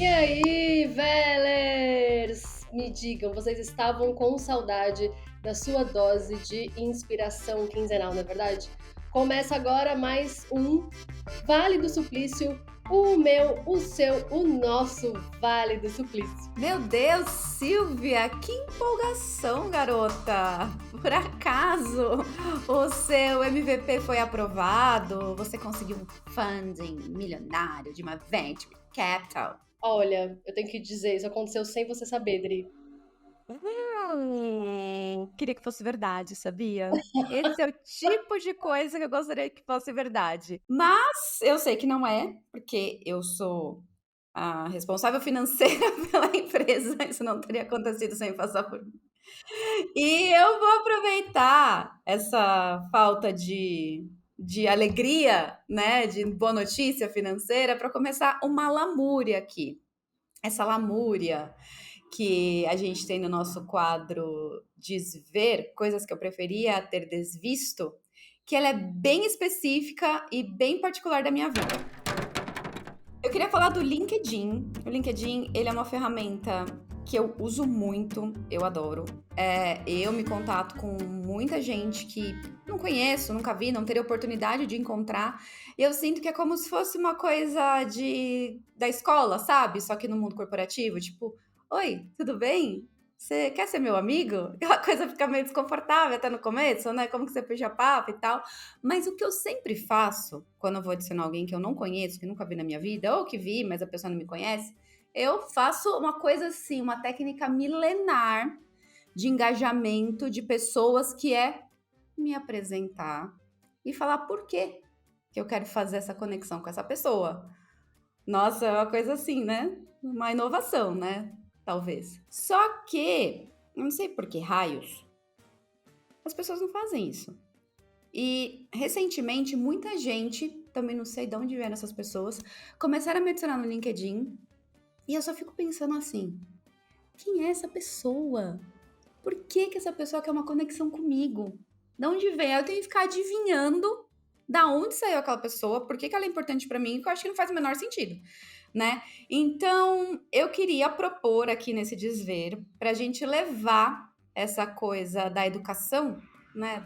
E aí, velers? Me digam, vocês estavam com saudade da sua dose de inspiração quinzenal, não é verdade? Começa agora mais um Vale do Suplício, o meu, o seu, o nosso Vale do Suplício. Meu Deus, Silvia, que empolgação, garota! Por acaso o seu MVP foi aprovado? Você conseguiu um funding milionário de uma venture capital? Olha, eu tenho que dizer, isso aconteceu sem você saber, Dri. Queria que fosse verdade, sabia? Esse é o tipo de coisa que eu gostaria que fosse verdade. Mas eu sei que não é, porque eu sou a responsável financeira pela empresa. Isso não teria acontecido sem passar por mim. E eu vou aproveitar essa falta de alegria, né, de boa notícia financeira, para começar uma lamúria aqui. Essa lamúria que a gente tem no nosso quadro Desver, coisas que eu preferia ter desvisto, que ela é bem específica e bem particular da minha vida. Eu queria falar do LinkedIn. O LinkedIn, ele é uma ferramenta que eu uso muito, eu adoro. Eu me contato com muita gente que não conheço, nunca vi, não teria oportunidade de encontrar. E eu sinto que é como se fosse uma coisa da escola, sabe? Só que no mundo corporativo, tipo, oi, tudo bem? Você quer ser meu amigo? Aquela coisa fica meio desconfortável até no começo, né? Como que você puxa papo e tal. Mas o que eu sempre faço quando eu vou adicionar alguém que eu não conheço, que nunca vi na minha vida, ou que vi, mas a pessoa não me conhece, eu faço uma coisa assim, uma técnica milenar de engajamento de pessoas que é me apresentar e falar por quê que eu quero fazer essa conexão com essa pessoa. Nossa, é uma coisa assim, né? Uma inovação, né? Talvez. Só que, eu não sei por que raios, as pessoas não fazem isso. E recentemente, muita gente, também não sei de onde vieram essas pessoas, começaram a me adicionar no LinkedIn e eu só fico pensando assim: quem é essa pessoa? Por que que essa pessoa quer uma conexão comigo? De onde vem? Aí eu tenho que ficar adivinhando da onde saiu aquela pessoa, por que que ela é importante para mim, que eu acho que não faz o menor sentido, né? Então, eu queria propor aqui nesse desver para a gente levar essa coisa da educação, né,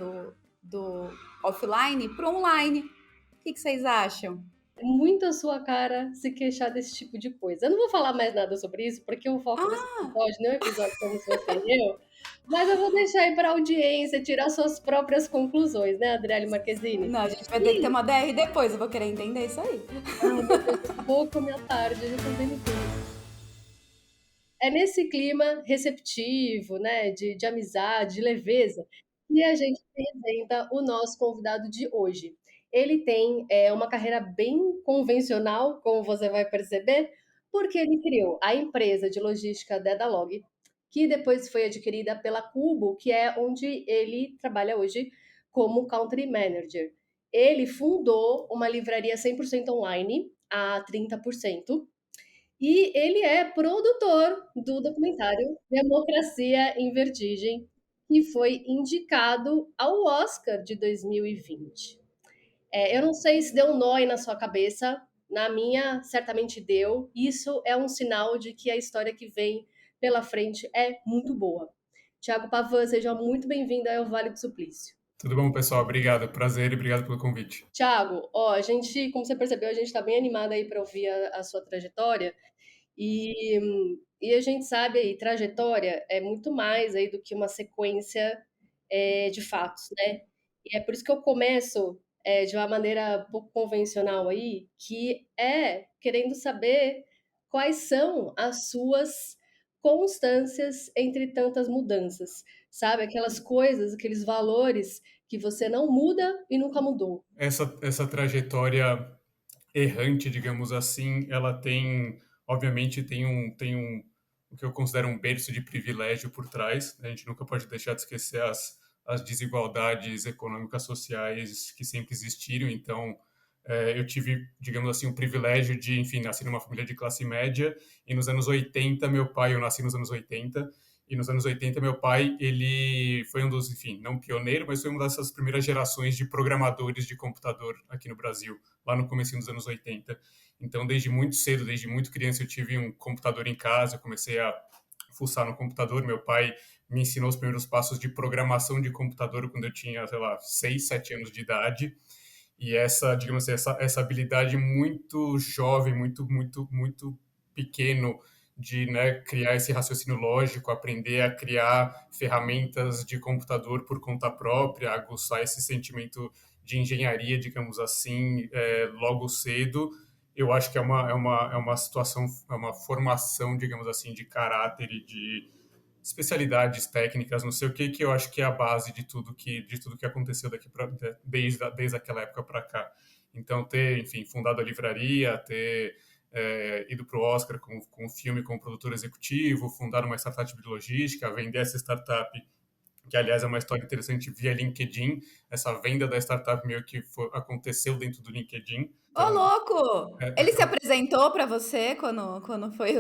do offline para o online. O que que vocês acham? É muito a sua cara se queixar desse tipo de coisa. Eu não vou falar mais nada sobre isso, porque o foco desse Ah, episódio não é um episódio como se você e eu, mas eu vou deixar aí para a audiência tirar suas próprias conclusões, né, Adriele Marquezine? não, a gente vai ter que ter E, uma DR depois, eu vou querer entender isso aí. ai meu Deus, vou comer à tarde, eu já tô vendo tudo. É nesse clima receptivo, né, de amizade, de leveza, que a gente apresenta o nosso convidado de hoje. Ele tem uma carreira bem convencional, como você vai perceber, porque ele criou a empresa de logística Dedalog, que depois foi adquirida pela Cubo, que é onde ele trabalha hoje como Country Manager. Ele fundou uma livraria 100% online, a 30%, e ele é produtor do documentário Democracia em Vertigem, que foi indicado ao Oscar de 2020. Eu não sei se deu um nó aí na sua cabeça, na minha certamente deu. Isso é um sinal de que a história que vem pela frente é muito boa. Tiago Pavan, seja muito bem-vindo ao Vale do Suplício. Tudo bom, pessoal? Obrigado. Prazer e obrigado pelo convite. Tiago, ó, a gente, como você percebeu, a gente está bem animada aí para ouvir a sua trajetória. E, e a gente sabe aí, trajetória é muito mais aí do que uma sequência de fatos, né? E é por isso que eu começo de uma maneira pouco convencional aí, que é querendo saber quais são as suas constâncias entre tantas mudanças, sabe? Aquelas coisas, aqueles valores que você não muda e nunca mudou. Essa trajetória errante, digamos assim, ela tem, obviamente, o que eu considero um berço de privilégio por trás. A gente nunca pode deixar de esquecer as desigualdades econômicas sociais que sempre existiram. Então, eu tive, digamos assim, o privilégio de, enfim, nascer numa família de classe média. E nos anos 80, eu nasci nos anos 80. E nos anos 80, meu pai, ele foi um dos, enfim, não pioneiro, mas foi uma dessas primeiras gerações de programadores de computador aqui no Brasil, lá no começo dos anos 80. Então, desde muito cedo, desde muito criança, eu tive um computador em casa, eu comecei a fuçar no computador. Meu pai me ensinou os primeiros passos de programação de computador quando eu tinha, sei lá, 6, 7 anos de idade. E essa, digamos assim, essa habilidade muito jovem, muito pequeno de, né, criar esse raciocínio lógico, aprender a criar ferramentas de computador por conta própria, aguçar esse sentimento de engenharia, digamos assim, logo cedo, eu acho que é uma situação, é uma formação, digamos assim, de caráter e de especialidades técnicas, não sei o que, que eu acho que é a base de tudo que aconteceu daqui desde aquela época para cá. Então, ter, enfim, fundado a livraria, ter ido para o Oscar com o filme como produtor executivo, fundar uma startup de logística, vender essa startup, que aliás é uma história interessante, via LinkedIn. Essa venda da startup meio que aconteceu dentro do LinkedIn. Ô, Então, louco! é, Ele se apresentou para você quando foi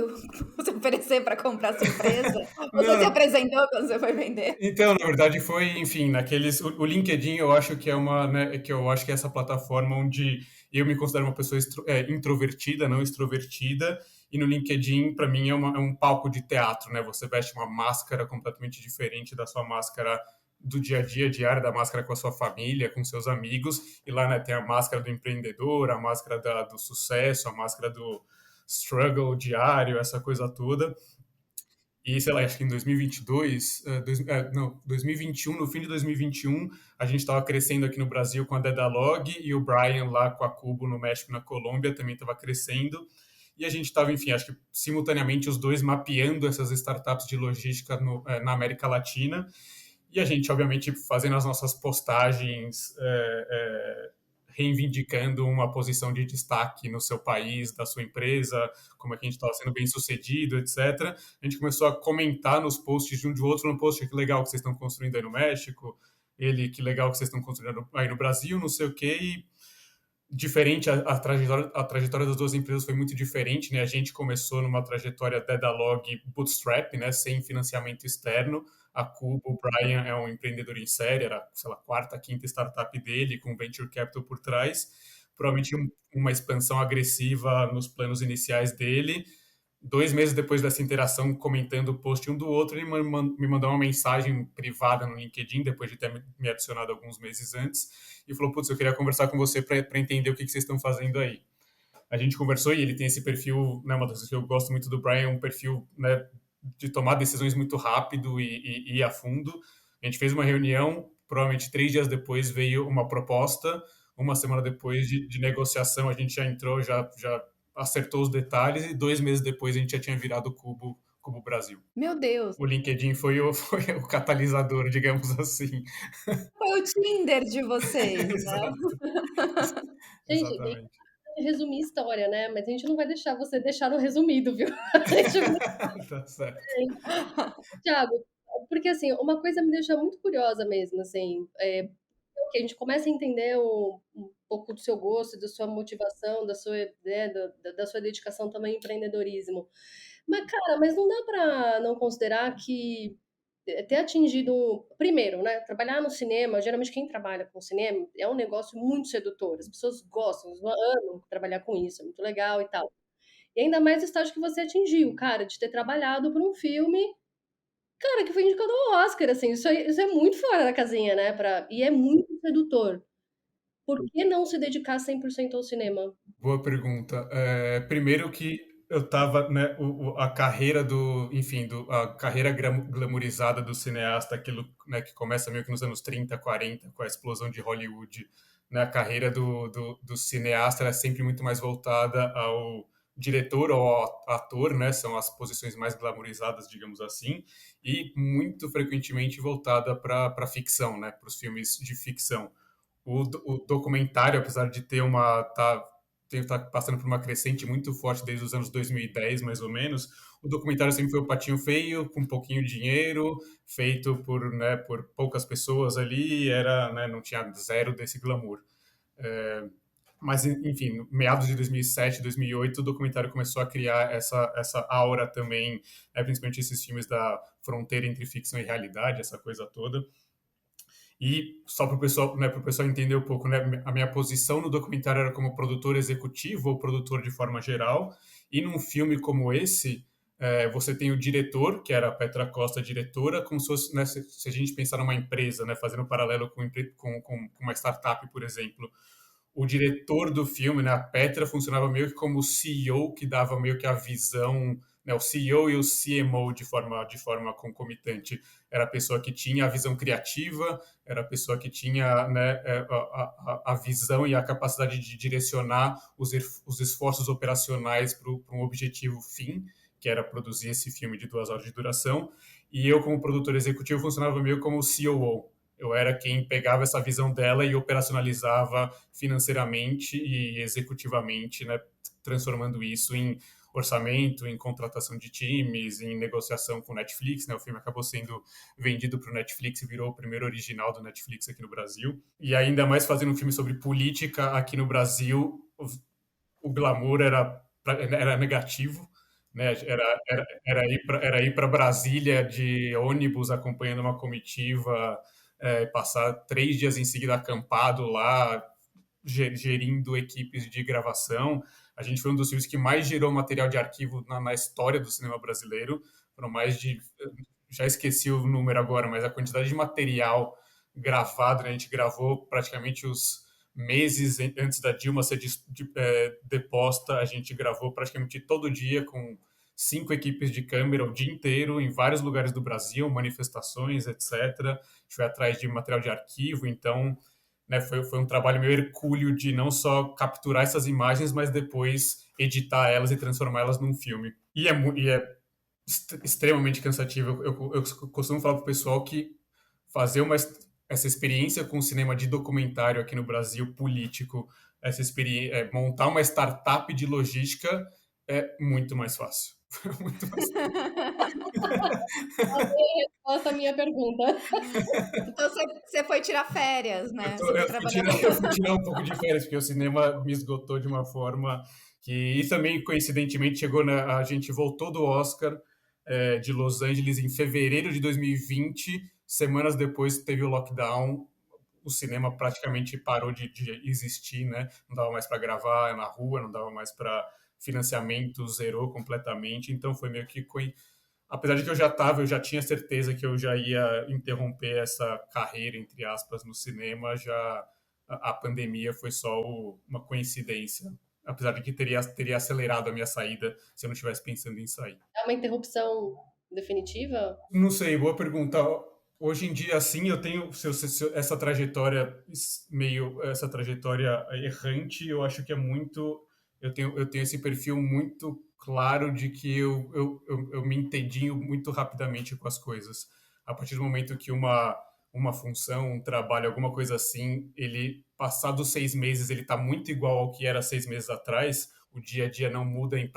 se oferecer para comprar sua empresa? Ou você se não, apresentou quando você foi vender? então, na verdade, foi, enfim, o LinkedIn, eu acho que é uma, né, que eu acho que é essa plataforma onde eu me considero uma pessoa introvertida, não extrovertida, e no LinkedIn, para mim, é um palco de teatro, né? Você veste uma máscara completamente diferente da sua máscara do dia a dia, diária, da máscara com a sua família, com seus amigos, e lá, né, tem a máscara do empreendedor, a máscara do sucesso, a máscara do struggle diário, essa coisa toda. E, sei lá, acho que em 2022, não, 2021, no fim de 2021, a gente estava crescendo aqui no Brasil com a Dedalog e o Brian lá com a Cubo no México e na Colômbia também estava crescendo. E a gente estava, enfim, acho que simultaneamente os dois mapeando essas startups de logística na América Latina. E a gente, obviamente, fazendo as nossas postagens, reivindicando uma posição de destaque no seu país, da sua empresa, como é que a gente estava sendo bem sucedido, etc. A gente começou a comentar nos posts de um de outro, no post, que legal que vocês estão construindo aí no México, ele, que legal que vocês estão construindo aí no Brasil, não sei o quê, e diferente, a trajetória das duas empresas foi muito diferente, né? A gente começou numa trajetória Dedalog bootstrap, né? Sem financiamento externo. A Cubo, o Brian é um empreendedor em série, era, sei lá, quarta, quinta startup dele, com venture capital por trás. Provavelmente uma expansão agressiva nos planos iniciais dele. 2 meses depois dessa interação, comentando o post um do outro, ele me mandou uma mensagem privada no LinkedIn, depois de ter me adicionado alguns meses antes, e falou: Putz, eu queria conversar com você para entender o que vocês estão fazendo aí. A gente conversou e ele tem esse perfil, né, uma das coisas que eu gosto muito do Brian, um perfil, né, de tomar decisões muito rápido e ir a fundo. A gente fez uma reunião, provavelmente 3 dias depois veio uma proposta, uma semana depois de negociação a gente já entrou, já acertou os detalhes e 2 meses depois a gente já tinha virado o Cubo Brasil. Meu Deus, O LinkedIn foi o catalisador, digamos assim. foi o Tinder de vocês, né? Exato, Gente, bem exatamente. resumir história, né, mas a gente não vai deixar você deixar no resumido, viu. A gente vai Tá certo. Thiago, porque, assim, uma coisa me deixa muito curiosa mesmo, assim, que a gente começa a entender um pouco do seu gosto, da sua motivação, da sua, né, da sua dedicação também ao empreendedorismo. Mas, cara, mas não dá para não considerar que ter atingido, primeiro, né, trabalhar no cinema, geralmente quem trabalha com cinema é um negócio muito sedutor, as pessoas gostam, amam trabalhar com isso, é muito legal e tal. E ainda mais o estágio que você atingiu, cara, de ter trabalhado para um filme, cara, que foi indicado ao Oscar, assim, isso é muito fora da casinha, né, e é muito sedutor. Por que não se dedicar 100% ao cinema? Boa pergunta. Primeiro que eu tava, né, a carreira enfim, a carreira glamourizada do cineasta, aquilo, né, que começa meio que nos anos 30, 40, com a explosão de Hollywood, né, a carreira do cineasta era sempre muito mais voltada ao diretor ou ao ator, né, são as posições mais glamourizadas, digamos assim, e muito frequentemente voltada para ficção, né, para os filmes de ficção. O documentário, apesar de tá passando por uma crescente muito forte desde os anos 2010, mais ou menos, o documentário sempre foi o patinho feio, com pouquinho dinheiro, feito por poucas pessoas ali, né, não tinha zero desse glamour. É, mas, enfim, no meados de 2007, 2008, o documentário começou a criar essa aura também, principalmente esses filmes da fronteira entre ficção e realidade, essa coisa toda. E só para o pessoal, né, entender um pouco, né, a minha posição no documentário era como produtor executivo ou produtor de forma geral. E num filme como esse, você tem o diretor, que era a Petra Costa, diretora, como se fosse, né, se a gente pensar numa empresa, né, fazendo um paralelo com uma startup, por exemplo. O diretor do filme, né, a Petra, funcionava meio que como o CEO, que dava meio que a visão, né, o CEO e o CMO de forma concomitante. Era a pessoa que tinha a visão criativa, era a pessoa que tinha, né, a visão e a capacidade de direcionar os esforços operacionais para um objetivo fim, que era produzir esse filme de 2 horas de duração. E eu, como produtor executivo, funcionava meio como o COO. Eu era quem pegava essa visão dela e operacionalizava financeiramente e executivamente, né, transformando isso em orçamento, em contratação de times, em negociação com Netflix, né? O filme acabou sendo vendido para o Netflix e virou o primeiro original do Netflix aqui no Brasil. E ainda mais fazendo um filme sobre política aqui no Brasil, o glamour era negativo, né? Era ir para Brasília de ônibus acompanhando uma comitiva, passar 3 dias em seguida acampado lá, gerindo equipes de gravação. A gente foi um dos filmes que mais gerou material de arquivo na história do cinema brasileiro. Foram mais de. Já esqueci o número agora, mas a quantidade de material gravado, né? A gente gravou praticamente os meses antes da Dilma ser deposta. A gente gravou praticamente todo dia com 5 equipes de câmera o dia inteiro, em vários lugares do Brasil, manifestações, etc. A gente foi atrás de material de arquivo, então, né, foi um trabalho meio hercúleo de não só capturar essas imagens, mas depois editar elas e transformá-las num filme. E é extremamente cansativo. Eu costumo falar para o pessoal que fazer essa experiência com o cinema de documentário aqui no Brasil, político, essa experiência, montar uma startup de logística é muito mais fácil. Muito mais Resposta à minha pergunta. Então você foi tirar férias, né? Você foi Eu fui trabalhar. tirar um pouco de férias, porque o cinema me esgotou de uma forma que. E também, coincidentemente, a gente voltou do Oscar de Los Angeles em fevereiro de 2020. Semanas depois teve o lockdown, o cinema praticamente parou de existir, né? Não dava mais para gravar na rua, não dava mais para financiamento, zerou completamente. Então foi meio que apesar de que eu já tinha certeza que eu já ia interromper essa carreira, entre aspas, no cinema, a pandemia foi só uma coincidência. Apesar de que teria acelerado a minha saída se eu não estivesse pensando em sair. É uma interrupção definitiva? Não sei, boa pergunta. Hoje em dia, sim, eu tenho essa trajetória essa trajetória errante. Eu acho que é muito. Eu tenho esse perfil muito claro de que eu me entedinho muito rapidamente com as coisas. A partir do momento que uma função, um trabalho, alguma coisa assim, ele, passados 6 meses, ele está muito igual ao que era 6 meses atrás, o dia a dia não muda em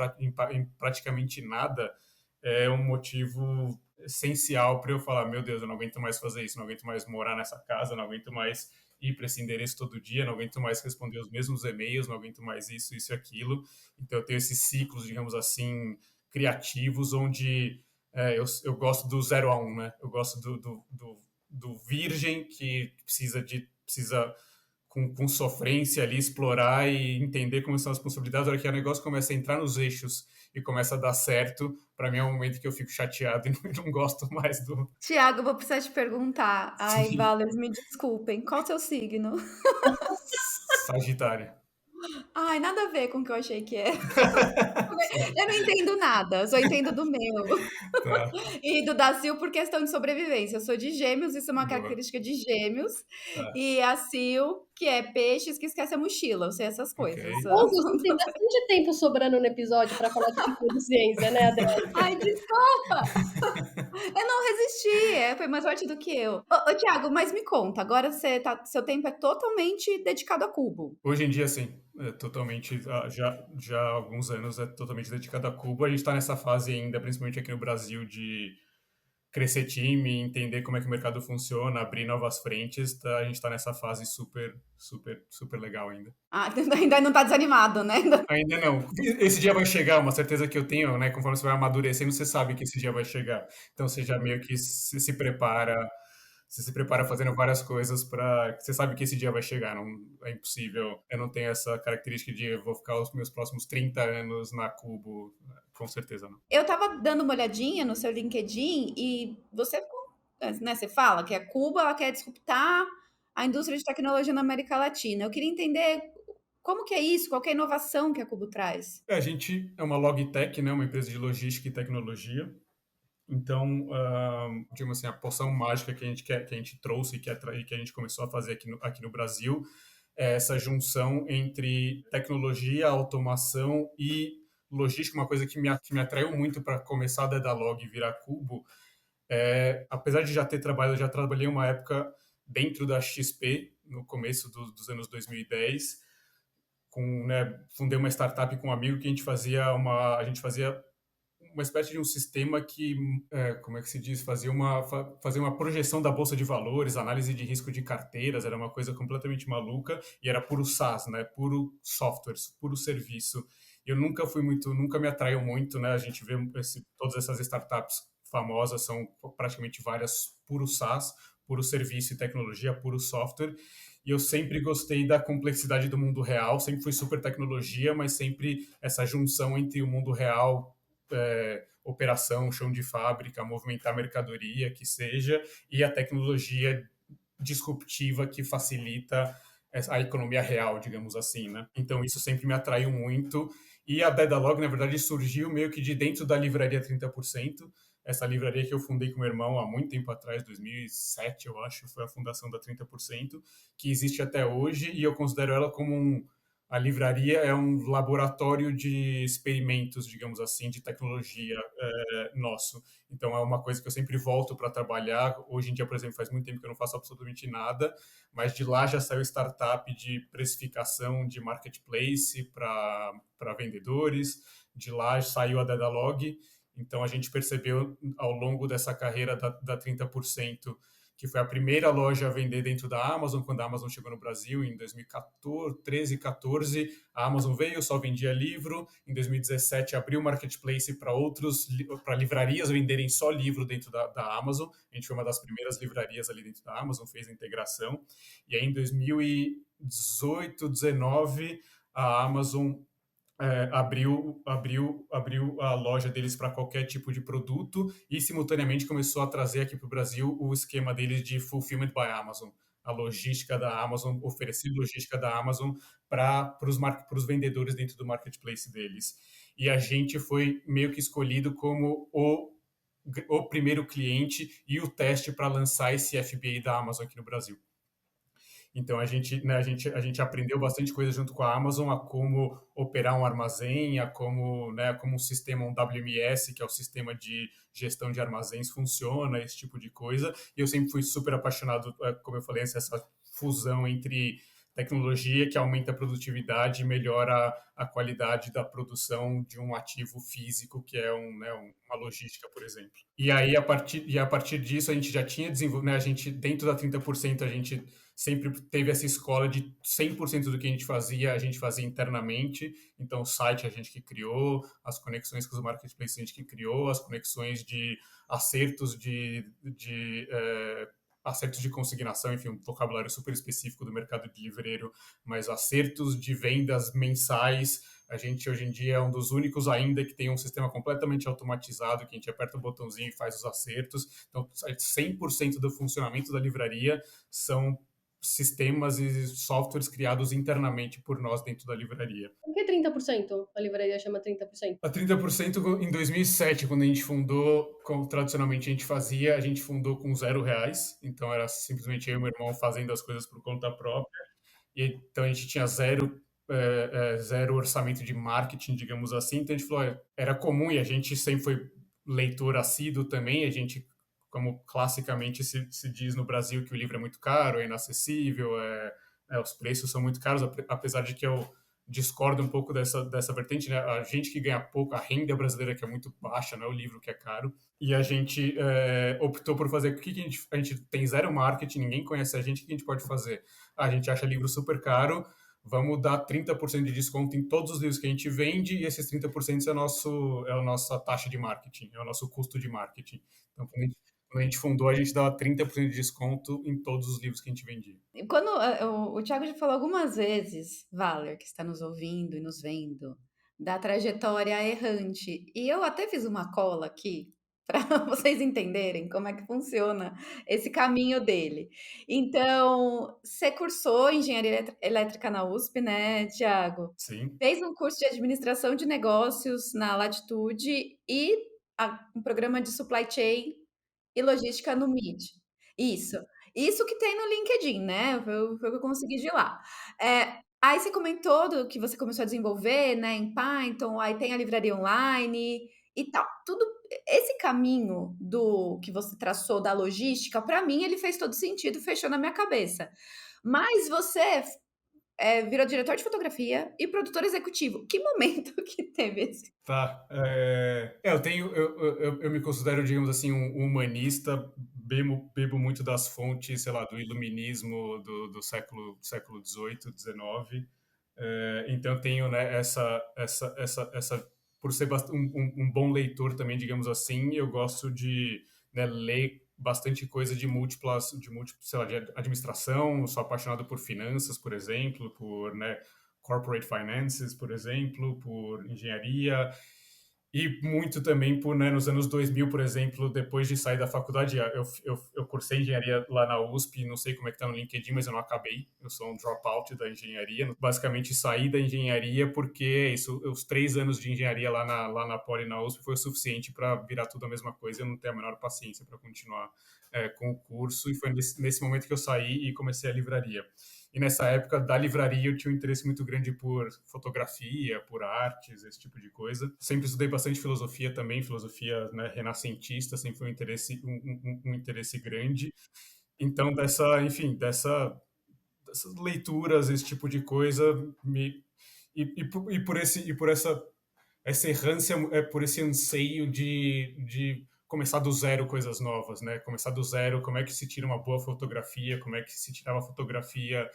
praticamente nada, é um motivo essencial para eu falar, meu Deus, eu não aguento mais fazer isso, não aguento mais morar nessa casa, não aguento mais ir para esse endereço todo dia, não aguento mais responder os mesmos e-mails, não aguento mais isso e aquilo. Então eu tenho esses ciclos, digamos assim, criativos, onde eu gosto do 0 a 1, né? Eu gosto do virgem que precisa com sofrência ali explorar e entender como são as possibilidades. A hora que o negócio começa a entrar nos eixos e começa a dar certo, para mim é um momento que eu fico chateado e não gosto mais do. Tiago, eu vou precisar te perguntar. Ai, Sim. Valers, me desculpem. Qual o seu signo? Sagitário. Ai, nada a ver com o que eu achei que é. Eu não entendo nada, eu só entendo do meu. Tá, E do da Sil por questão de sobrevivência. Eu sou de Gêmeos, isso é uma boa. característica de Gêmeos. Tá, E a Sil, que é peixes, que esquece a mochila. Eu sei essas ok. coisas. Nossa, você tem bastante tempo sobrando no episódio para falar de cultura de ciência, né, Adriana? Ai, desculpa! Eu não resisti, foi mais forte do que eu. Ô, Thiago, mas me conta, agora seu tempo é totalmente dedicado a cubo. Hoje em dia, sim, totalmente, já há alguns anos é totalmente dedicado a Cuba. A gente está nessa fase ainda, principalmente aqui no Brasil, de crescer time, entender como é que o mercado funciona, abrir novas frentes. Tá? A gente está nessa fase super, super, super legal ainda. Ah, ainda não tá desanimado, né? Ainda não. Esse dia vai chegar, uma certeza que eu tenho, né? Conforme você vai amadurecendo, você sabe que esse dia vai chegar. Então você já meio que se prepara você se prepara fazendo várias coisas para. Você sabe que esse dia vai chegar, não é impossível. Eu não tenho essa característica de eu vou ficar os meus próximos 30 anos na Cubo, com certeza não. Eu tava dando uma olhadinha no seu LinkedIn e você, né, você fala que a Cuba ela quer disruptar a indústria de tecnologia na América Latina. Eu queria entender como que é isso, qual que é a inovação que a Cubo traz. A gente é uma Logitech, né, uma empresa de logística e tecnologia. Então, digamos assim, a poção mágica que a gente quer, que a gente trouxe e que a gente começou a fazer aqui no Brasil é essa junção entre tecnologia, automação e logística, uma coisa que me atraiu muito para começar a Dedalog e virar Cubo. Apesar de já ter trabalhado, eu já trabalhei uma época dentro da XP, no começo dos anos 2010, fundei uma startup com um amigo que a gente fazia uma espécie de um sistema que, como é que se diz, fazia uma projeção da bolsa de valores, análise de risco de carteiras, era uma coisa completamente maluca e era puro SaaS, né? Puro software, puro serviço. Eu nunca me atraiu muito, né? A gente vê todas essas startups famosas são praticamente várias puro SaaS, puro serviço e tecnologia, puro software. E eu sempre gostei da complexidade do mundo real, sempre fui super tecnologia, mas sempre essa junção entre o mundo real, operação, chão de fábrica, movimentar mercadoria, que seja, e a tecnologia disruptiva que facilita a economia real, digamos assim, né? Então isso sempre me atraiu muito. E a Dedalog, na verdade, surgiu meio que de dentro da livraria 30%, essa livraria que eu fundei com meu irmão há muito tempo atrás, 2007, eu acho, foi a fundação da 30%, que existe até hoje, e eu considero ela como a livraria é um laboratório de experimentos, digamos assim, de tecnologia nosso. Então é uma coisa que eu sempre volto para trabalhar. Hoje em dia, por exemplo, faz muito tempo que eu não faço absolutamente nada, mas de lá já saiu startup de precificação de marketplace para vendedores, de lá saiu a Dedalog. Então a gente percebeu ao longo dessa carreira da 30%, que foi a primeira loja a vender dentro da Amazon, quando a Amazon chegou no Brasil em 2014, 13, 14, a Amazon veio, só vendia livro. Em 2017 abriu o marketplace para livrarias venderem só livro dentro da Amazon. A gente foi uma das primeiras livrarias ali dentro da Amazon, fez a integração. E aí em 2018, 19, a Amazon abriu a loja deles para qualquer tipo de produto e simultaneamente começou a trazer aqui para o Brasil o esquema deles de Fulfillment by Amazon, a logística da Amazon, oferecer logística da Amazon para os vendedores dentro do marketplace deles. E a gente foi meio que escolhido como o primeiro cliente e o teste para lançar esse FBA da Amazon aqui no Brasil. Então a gente aprendeu bastante coisa junto com a Amazon, a como operar um armazém, como um sistema, um WMS, que é o sistema de gestão de armazéns, funciona, esse tipo de coisa. E eu sempre fui super apaixonado, como eu falei, essa fusão entre tecnologia que aumenta a produtividade e melhora a qualidade da produção de um ativo físico, que é uma logística, por exemplo. E aí, a partir disso, a gente já tinha desenvolvido, né, a gente, dentro da 30%, a gente sempre teve essa escola de 100% do que a gente fazia internamente. Então, o site a gente que criou, as conexões com os marketplaces a gente que criou, as conexões de acertos acertos de consignação, enfim, um vocabulário super específico do mercado de livreiro, mas acertos de vendas mensais. A gente hoje em dia é um dos únicos ainda que tem um sistema completamente automatizado, que a gente aperta o botãozinho e faz os acertos. Então, 100% do funcionamento da livraria são sistemas e softwares criados internamente por nós dentro da livraria. Por que 30%? A livraria chama 30%? A 30% em 2007, quando a gente fundou, como tradicionalmente a gente fundou com R$0, então era simplesmente eu e meu irmão fazendo as coisas por conta própria, e então a gente tinha zero orçamento de marketing, digamos assim, então a gente falou, era comum, e a gente sempre foi leitor assíduo também, a gente, como classicamente se diz no Brasil, que o livro é muito caro, é inacessível, os preços são muito caros, apesar de que eu discordo um pouco dessa vertente, né? A gente que ganha pouco, a renda brasileira que é muito baixa, não é o livro que é caro, e a gente optou por fazer, o que a gente tem zero marketing, ninguém conhece a gente, o que a gente pode fazer? A gente acha livro super caro, vamos dar 30% de desconto em todos os livros que a gente vende, e esses 30% é a nossa taxa de marketing, é o nosso custo de marketing. Então, Quando a gente fundou, a gente dava 30% de desconto em todos os livros que a gente vendia. Quando o Thiago já falou algumas vezes, Valer, que está nos ouvindo e nos vendo, da trajetória errante. E eu até fiz uma cola aqui para vocês entenderem como é que funciona esse caminho dele. Então, você cursou engenharia elétrica na USP, né, Thiago? Sim, Fez um curso de administração de negócios na Latitude e um programa de supply chain e logística no MIT. Isso. Isso que tem no LinkedIn, né, foi o que eu consegui de lá. Aí você comentou do que você começou a desenvolver, né, em Python, aí tem a livraria online e tal. Tudo esse caminho do que você traçou da logística, para mim ele fez todo sentido, fechou na minha cabeça. Mas você, virou diretor de fotografia e produtor executivo. Que momento que teve esse? tá. Eu me considero, digamos assim, um humanista, bebo muito das fontes, sei lá, do iluminismo do século XVIII, XIX. Então eu tenho, né, por ser um bom leitor também, digamos assim, eu gosto de, né, ler bastante coisa sei lá, de administração, sou apaixonado por finanças, por exemplo, por, né, corporate finances, por exemplo, por engenharia, e muito também por, né, nos anos 2000, por exemplo, depois de sair da faculdade, eu cursei engenharia lá na USP, não sei como é que tá no LinkedIn, mas eu não acabei, eu sou um dropout da engenharia. Basicamente, saí da engenharia porque isso, os 3 anos de engenharia lá na Poli, na USP, foi o suficiente para virar tudo a mesma coisa, eu não tenho a menor paciência para continuar com o curso, e foi nesse momento que eu saí e comecei a livraria. E nessa época da livraria eu tinha um interesse muito grande por fotografia, por artes, esse tipo de coisa. Sempre estudei bastante filosofia também, filosofia, né, renascentista, sempre foi um interesse grande. Então, dessas leituras, esse tipo de coisa, por essa errância, por esse anseio de começar do zero coisas novas, né? Começar do zero, como é que se tira uma boa fotografia, como é que se tirava fotografia,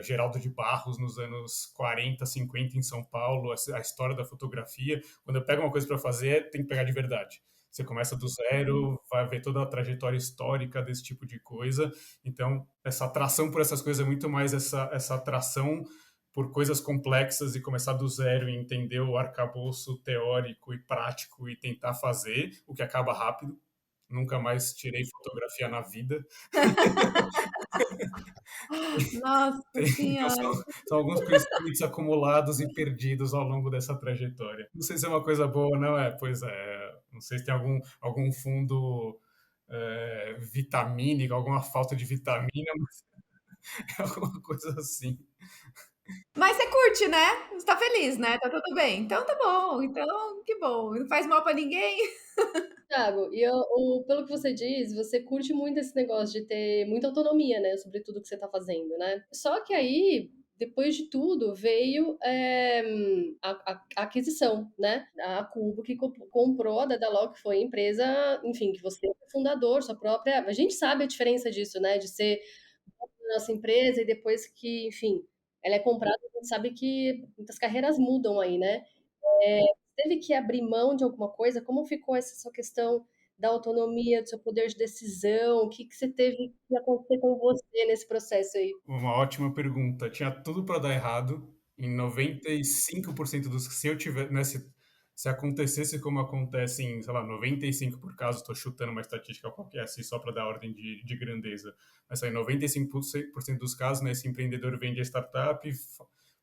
Geraldo de Barros nos anos 40, 50 em São Paulo, a história da fotografia. Quando eu pego uma coisa para fazer, tem que pegar de verdade. Você começa do zero, vai ver toda a trajetória histórica desse tipo de coisa. Então, essa atração por essas coisas é muito mais essa atração por coisas complexas e começar do zero e entender o arcabouço teórico e prático e tentar fazer, o que acaba rápido. Nunca mais tirei fotografia na vida. Nossa Então, senhora. são alguns conhecimentos acumulados e perdidos ao longo dessa trajetória. Não sei se é uma coisa boa ou não, pois é. Não sei se tem algum fundo vitamínico, alguma falta de vitamina, mas é alguma coisa assim. Mas você curte, né? Você tá feliz, né? Tá tudo bem. Então tá bom, então que bom. Não faz mal pra ninguém. Thiago, pelo que você diz, você curte muito esse negócio de ter muita autonomia, né, sobre tudo que você tá fazendo, né? Só que aí, depois de tudo, veio a aquisição, né? A Cubo que comprou a Dedalog, que foi a empresa, enfim, que você é fundador, sua própria. A gente sabe a diferença disso, né? De ser nossa empresa e depois que, enfim, ela é comprada, a gente sabe que muitas carreiras mudam aí, né? Teve que abrir mão de alguma coisa? Como ficou essa sua questão da autonomia, do seu poder de decisão? O que que você teve que acontecer com você nesse processo aí? Uma ótima pergunta. Tinha tudo para dar errado. Em 95% dos. Se eu tiver, né, se acontecesse como acontece em, sei lá, 95 por caso, estou chutando uma estatística qualquer, assim, só para dar ordem de grandeza. Mas aí, 95% dos casos, né, esse empreendedor vende a startup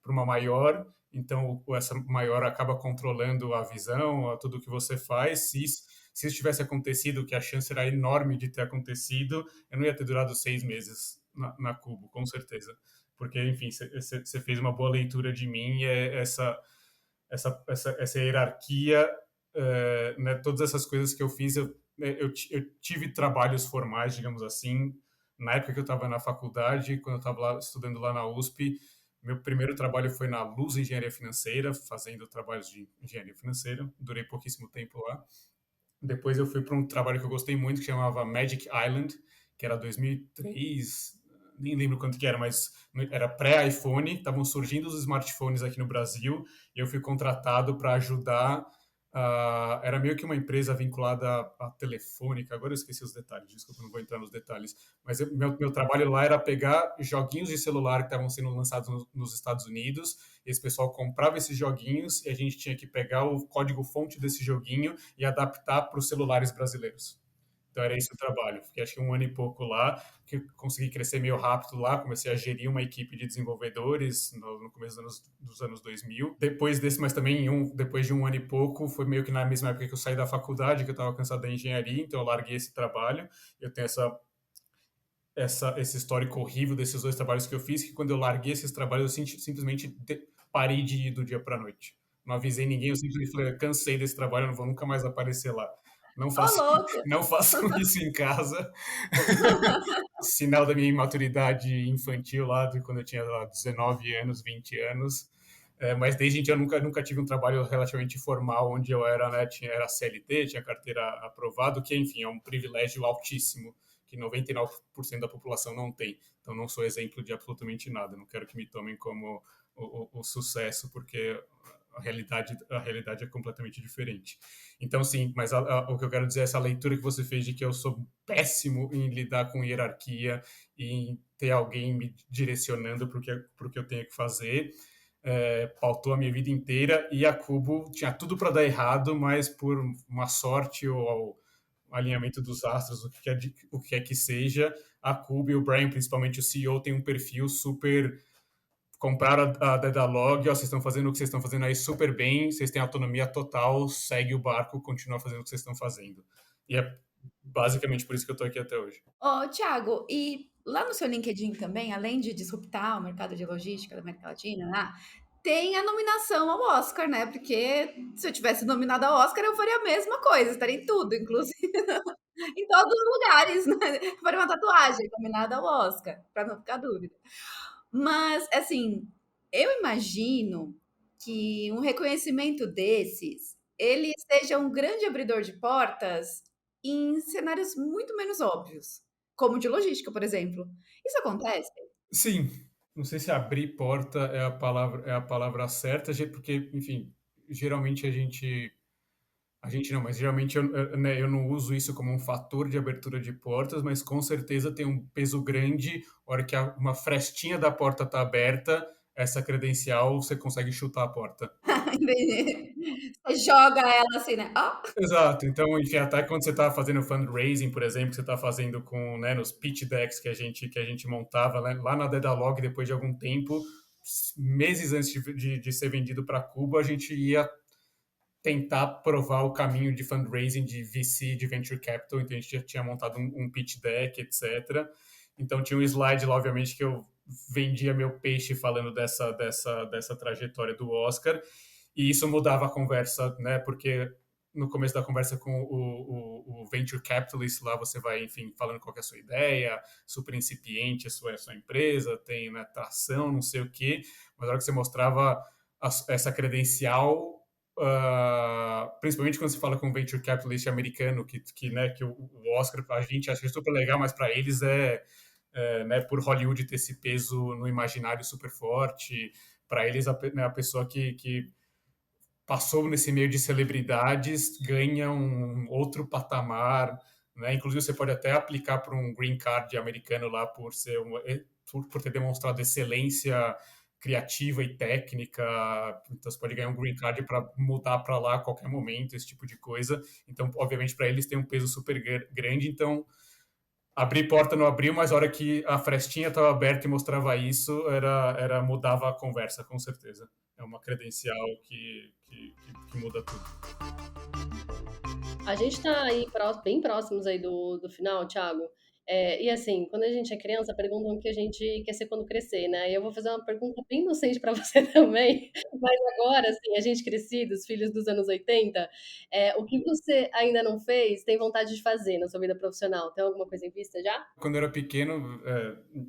para uma maior, então essa maior acaba controlando a visão, tudo que você faz. Se isso tivesse acontecido, que a chance era enorme de ter acontecido, eu não ia ter durado 6 meses na Cubo, com certeza. Porque, enfim, você fez uma boa leitura de mim e essa hierarquia, né, todas essas coisas que eu fiz, eu tive trabalhos formais, digamos assim, na época que eu estava na faculdade, quando eu estava estudando lá na USP. Meu primeiro trabalho foi na Luz Engenharia Financeira, fazendo trabalhos de engenharia financeira. Durei pouquíssimo tempo lá. Depois eu fui para um trabalho que eu gostei muito, que chamava Magic Island, que era 2003, nem lembro quanto que era, mas era pré-iPhone, estavam surgindo os smartphones aqui no Brasil, e eu fui contratado para ajudar Era meio que uma empresa vinculada à Telefônica, agora eu esqueci os detalhes, desculpa, não vou entrar nos detalhes, mas meu trabalho lá era pegar joguinhos de celular que estavam sendo lançados nos Estados Unidos, esse pessoal comprava esses joguinhos e a gente tinha que pegar o código-fonte desse joguinho e adaptar para os celulares brasileiros. Então era esse o trabalho. Fiquei acho que um ano e pouco lá, que consegui crescer meio rápido lá, comecei a gerir uma equipe de desenvolvedores no começo dos anos 2000. Depois desse, mas também depois de um ano e pouco, foi meio que na mesma época que eu saí da faculdade, que eu estava cansado da engenharia, então eu larguei esse trabalho. Eu tenho esse histórico horrível desses dois trabalhos que eu fiz, que quando eu larguei esses trabalhos, eu simplesmente parei de ir do dia para a noite. Não avisei ninguém, eu simplesmente falei, cansei desse trabalho, eu não vou nunca mais aparecer lá. Não Ô, façam, louco! não façam isso em casa. Sinal da minha imaturidade infantil lá, de quando eu tinha lá, 19 anos, 20 anos. Mas desde então eu nunca tive um trabalho relativamente formal, onde eu era, né, era CLT, tinha carteira aprovado, que, enfim, é um privilégio altíssimo, que 99% da população não tem. Então não sou exemplo de absolutamente nada. Não quero que me tomem como o sucesso, porque a realidade é completamente diferente. Então, sim, mas o que eu quero dizer é essa leitura que você fez de que eu sou péssimo em lidar com hierarquia e em ter alguém me direcionando para o que eu tenho que fazer. Pautou a minha vida inteira e a Cubo tinha tudo para dar errado, mas por uma sorte ou alinhamento dos astros, o que quer que seja, a Cubo e o Brian, principalmente o CEO, tem um perfil super compraram a Dedalog, ó, vocês estão fazendo o que vocês estão fazendo aí super bem, vocês têm autonomia total, segue o barco, continua fazendo o que vocês estão fazendo. E é basicamente por isso que eu estou aqui até hoje. Ô, Thiago, e lá no seu LinkedIn também, além de disruptar o mercado de logística da América Latina, né, tem a nominação ao Oscar, né? Porque se eu tivesse nominada ao Oscar, eu faria a mesma coisa, estaria em tudo, inclusive em todos os lugares, né? Faria uma tatuagem nominada ao Oscar, para não ficar dúvida. Mas, assim, eu imagino que um reconhecimento desses, ele seja um grande abridor de portas em cenários muito menos óbvios, como de logística, por exemplo. Isso acontece? Sim, não sei se abrir porta é a palavra certa, porque, enfim, geralmente a gente não, mas geralmente né, eu não uso isso como um fator de abertura de portas, mas com certeza tem um peso grande. A hora que uma frestinha da porta está aberta, essa credencial você consegue chutar a porta. Você joga ela assim, né? Ó. Exato. Então, enfim, até quando você está fazendo fundraising, por exemplo, que você está fazendo com, né, nos pitch decks que a gente montava, né, lá na Dedalog, depois de algum tempo, meses antes de ser vendido para Cuba, a gente ia tentar provar o caminho de fundraising de VC, de venture capital. Então, a gente já tinha montado um pitch deck, etc. Então, tinha um slide lá, obviamente, que eu vendia meu peixe falando dessa trajetória do Oscar. E isso mudava a conversa, né? Porque no começo da conversa com o venture capitalist lá, você vai, enfim, falando qual que é a sua ideia, super incipiente a sua empresa, tem, né, tração, não sei o quê. Mas na hora que você mostrava essa credencial, principalmente quando se fala com um venture capitalist americano, né, que o Oscar, a gente acha super legal, mas para eles né, por Hollywood ter esse peso no imaginário super forte, para eles né, a pessoa que passou nesse meio de celebridades ganha um outro patamar, né? Inclusive você pode até aplicar para um green card americano lá por ter demonstrado excelência criativa e técnica, então você pode ganhar um green card para mudar para lá a qualquer momento, esse tipo de coisa. Então, obviamente, para eles tem um peso super grande. Então, abrir porta não abriu, mas a hora que a frestinha estava aberta e mostrava isso, mudava a conversa, com certeza. É uma credencial que muda tudo. A gente tá aí bem próximos aí do final, Thiago. E assim, quando a gente é criança, perguntam o que a gente quer ser quando crescer, né? E eu vou fazer uma pergunta bem inocente para você também, mas agora, assim, a gente crescidos, filhos dos anos 80, o que você ainda não fez, tem vontade de fazer na sua vida profissional? Tem alguma coisa em vista já? Quando eu era pequeno,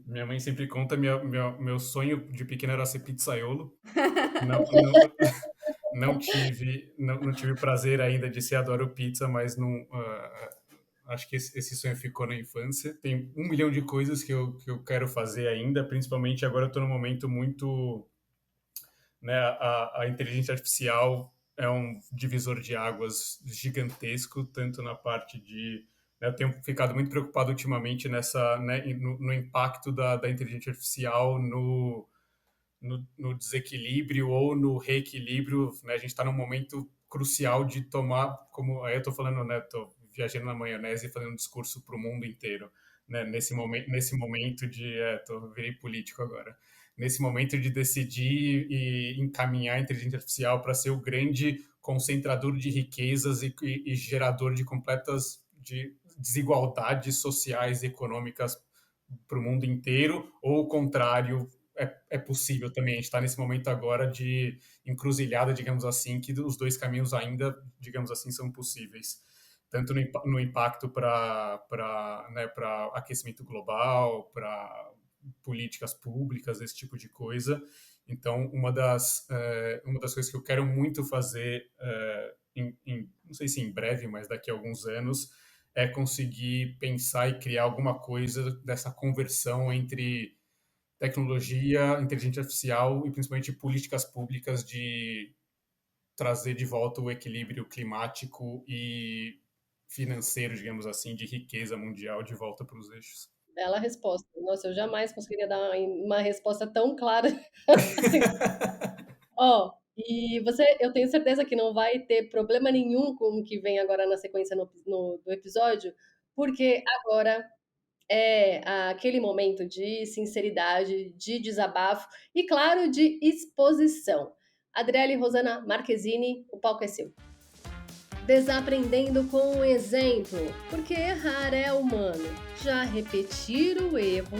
minha mãe sempre conta, meu sonho de pequeno era ser pizzaiolo. Não, não, não tive prazer ainda de ser adoro pizza, mas não, acho que esse sonho ficou na infância. Tem um milhão de coisas que eu quero fazer ainda, principalmente agora eu estou num momento muito, né, a inteligência artificial é um divisor de águas gigantesco, tanto na parte de... Né, eu tenho ficado muito preocupado ultimamente nessa, né, no impacto da inteligência artificial no desequilíbrio ou no reequilíbrio, né? A gente está num momento crucial de tomar, como aí eu estou falando, né? Estou viajando na maionese e fazendo um discurso para o mundo inteiro, né? Nesse momento de, virei político agora. Nesse momento de decidir e encaminhar a inteligência artificial para ser o grande concentrador de riquezas e gerador de completas de desigualdades sociais e econômicas para o mundo inteiro, ou o contrário, é possível também. A gente está nesse momento agora de encruzilhada, digamos assim, que os dois caminhos ainda, digamos assim, são possíveis. Tanto no impacto para né, aquecimento global, para políticas públicas, esse tipo de coisa. Então, uma das coisas que eu quero muito fazer, não sei se em breve, mas daqui a alguns anos, é conseguir pensar e criar alguma coisa dessa conversão entre tecnologia, inteligência artificial e principalmente políticas públicas de trazer de volta o equilíbrio climático e financeiro, digamos assim, de riqueza mundial de volta para os eixos. Bela resposta. Nossa, eu jamais conseguiria dar uma resposta tão clara assim. Ó, e você, eu tenho certeza que não vai ter problema nenhum com o que vem agora na sequência do episódio, porque agora é aquele momento de sinceridade, de desabafo e, claro, de exposição. Adriele Rosana Marquezine, o palco é seu. Desaprendendo com o exemplo, porque errar é humano. Já repetir o erro.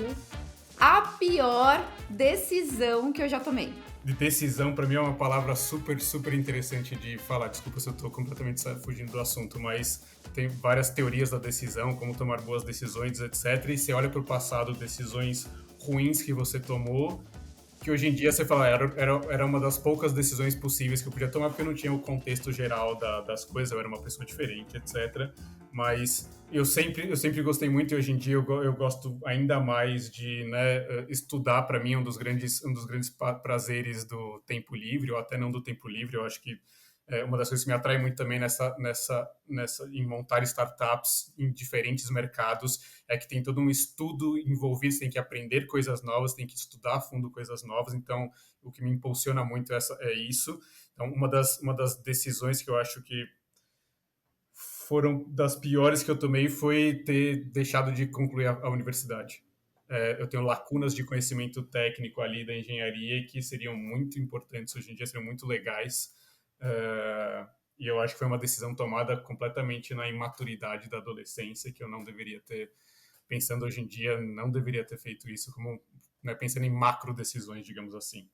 A pior decisão que eu já tomei. De decisão, para mim, é uma palavra super, super interessante de falar. Desculpa se eu estou completamente fugindo do assunto, mas tem várias teorias da decisão, como tomar boas decisões, etc. E você olha para o passado, decisões ruins que você tomou, que hoje em dia você fala, era uma das poucas decisões possíveis que eu podia tomar, porque eu não tinha o contexto geral das coisas, eu era uma pessoa diferente, etc. Mas eu sempre gostei muito, e hoje em dia eu gosto ainda mais de, né, estudar. Para mim, um dos grandes prazeres do tempo livre, ou até não do tempo livre. Eu acho que uma das coisas que me atrai muito também em montar startups em diferentes mercados é que tem todo um estudo envolvido, você tem que aprender coisas novas, tem que estudar a fundo coisas novas. Então, o que me impulsiona muito é isso. Então, uma das decisões que eu acho que foram das piores que eu tomei foi ter deixado de concluir a universidade. Eu tenho lacunas de conhecimento técnico ali da engenharia que seriam muito importantes hoje em dia, seriam muito legais. E eu acho que foi uma decisão tomada completamente na imaturidade da adolescência, que eu não deveria ter, pensando hoje em dia, não deveria ter feito isso, como, né, pensando em macro decisões, digamos assim.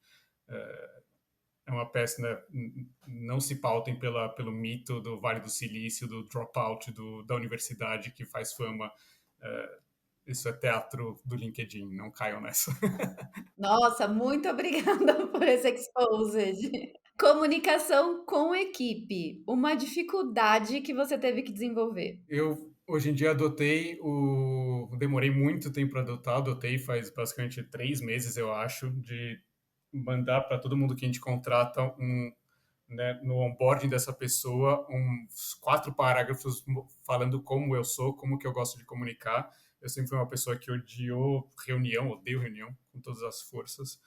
É uma peça, né, não se pautem pelo mito do Vale do Silício, do dropout da universidade que faz fama. Isso é teatro do LinkedIn, não caiam nessa. Nossa, muito obrigada por esse exposed. Comunicação com equipe, uma dificuldade que você teve que desenvolver. Eu, hoje em dia, demorei muito tempo para adotar, adotei faz basicamente 3 meses, eu acho, de mandar para todo mundo que a gente contrata né, no onboarding dessa pessoa, uns 4 parágrafos falando como eu sou, como que eu gosto de comunicar. Eu sempre fui uma pessoa que odeio reunião com todas as forças.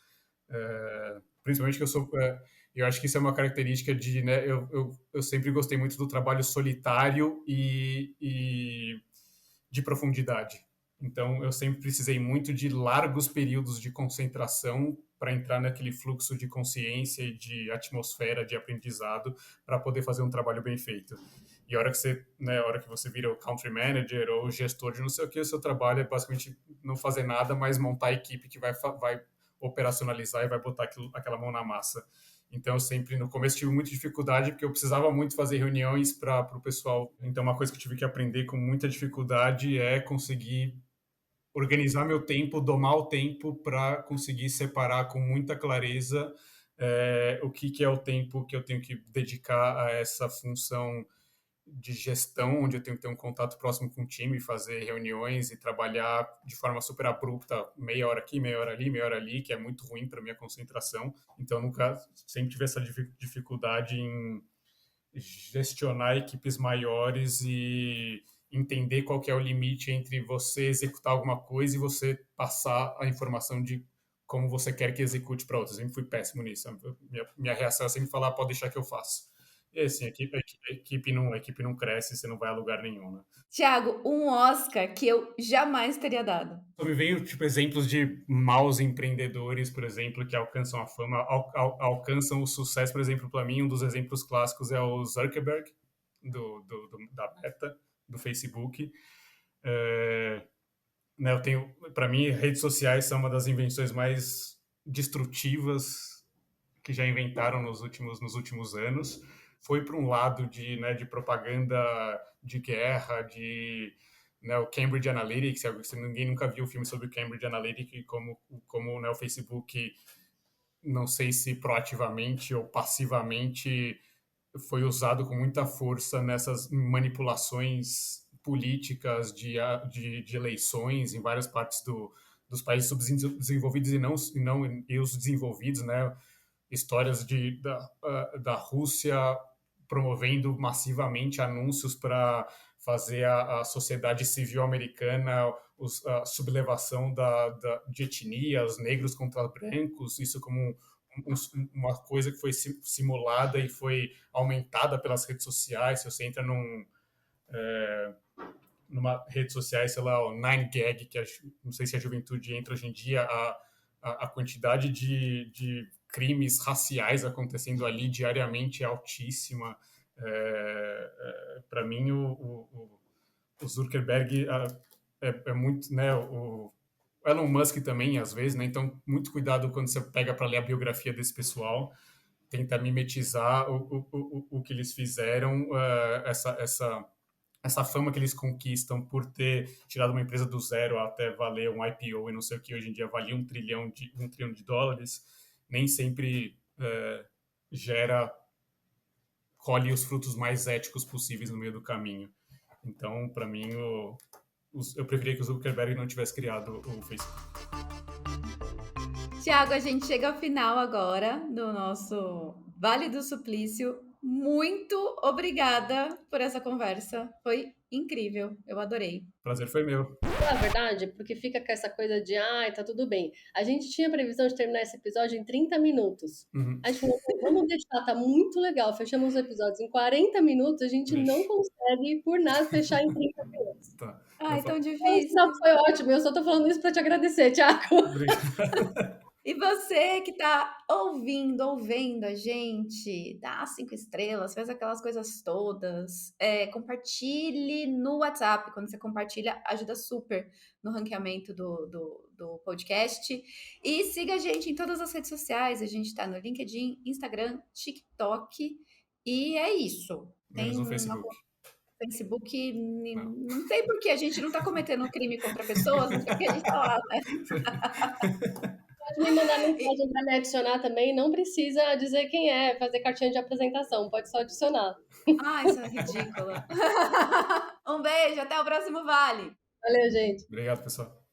Principalmente que eu acho que isso é uma característica de, né, eu sempre gostei muito do trabalho solitário e de profundidade. Então, eu sempre precisei muito de largos períodos de concentração para entrar naquele fluxo de consciência e de atmosfera de aprendizado para poder fazer um trabalho bem feito. E a hora que você vira o country manager ou gestor de não sei o que, o seu trabalho é basicamente não fazer nada, mas montar a equipe que vai operacionalizar e vai botar aquela mão na massa. Então, eu sempre, no começo, tive muita dificuldade, porque eu precisava muito fazer reuniões para o pessoal. Então, uma coisa que eu tive que aprender com muita dificuldade é conseguir organizar meu tempo, domar o tempo para conseguir separar com muita clareza o que é o tempo que eu tenho que dedicar a essa função de gestão, onde eu tenho que ter um contato próximo com o time, fazer reuniões e trabalhar de forma super abrupta, meia hora aqui, meia hora ali, que é muito ruim para minha concentração. Então, eu nunca sempre tive essa dificuldade em gestionar equipes maiores e entender qual que é o limite entre você executar alguma coisa e você passar a informação de como você quer que execute para outros. Eu sempre fui péssimo nisso. Minha reação é sempre falar, pode deixar que eu faço. E assim, a equipe não cresce, você não vai a lugar nenhum, né? Tiago, um Oscar que eu jamais teria dado. Só me veio, tipo, exemplos de maus empreendedores, por exemplo, que alcançam a fama, alcançam o sucesso. Por exemplo, para mim, um dos exemplos clássicos é o Zuckerberg, da Meta, do Facebook. Né, eu tenho, para mim, redes sociais são uma das invenções mais destrutivas que já inventaram nos últimos anos. Foi para um lado de propaganda de guerra, né, o Cambridge Analytica. Se ninguém nunca viu o filme sobre o Cambridge Analytica e como né, o Facebook, não sei se proativamente ou passivamente, foi usado com muita força nessas manipulações políticas de eleições em várias partes dos países subdesenvolvidos e os desenvolvidos, né? Histórias da Rússia promovendo massivamente anúncios para fazer a sociedade civil americana, a sublevação de etnias, negros contra brancos, isso como uma coisa que foi simulada e foi aumentada pelas redes sociais. Se você entra numa rede social, sei lá, o 9gag, que não sei se a juventude entra hoje em dia, a quantidade de crimes raciais acontecendo ali diariamente é altíssima. Para mim, o Zuckerberg é muito, né, o Elon Musk também, às vezes, né? Então, muito cuidado quando você pega para ler a biografia desse pessoal, tenta mimetizar o que eles fizeram, essa fama que eles conquistam por ter tirado uma empresa do zero até valer um IPO e não sei o que hoje em dia valia um trilhão de dólares, nem sempre colhe os frutos mais éticos possíveis no meio do caminho. Então, para mim, eu preferia que o Zuckerberg não tivesse criado o Facebook. Tiago, a gente chega ao final agora do nosso Vale do Suplício. Muito obrigada por essa conversa. Foi incrível. Eu adorei. O prazer foi meu. Na verdade, porque fica com essa coisa de, ai, tá tudo bem. A gente tinha previsão de terminar esse episódio em 30 minutos. Uhum. A gente falou, vamos deixar, tá muito legal. Fechamos os episódios em 40 minutos, a gente não consegue, por nada, fechar em 30 minutos. Tá. Ai, tão O difícil. sinal foi ótimo, eu só tô falando isso pra te agradecer, Thiago. Obrigado. E você que tá ouvindo a gente, dá 5 estrelas, faz aquelas coisas todas. Compartilhe no WhatsApp. Quando você compartilha, ajuda super no ranqueamento do podcast. E siga a gente em todas as redes sociais. A gente tá no LinkedIn, Instagram, TikTok. E é isso. Menos no Facebook. Facebook, não sei por que a gente não tá cometendo um crime contra pessoas, não sei por que a gente tá lá, né? Pode me mandar mensagem para me adicionar também. Não precisa dizer quem é, fazer cartinha de apresentação. Pode só adicionar. Ah, isso é ridícula. Um beijo, até o próximo Vale. Valeu, gente. Obrigado, pessoal.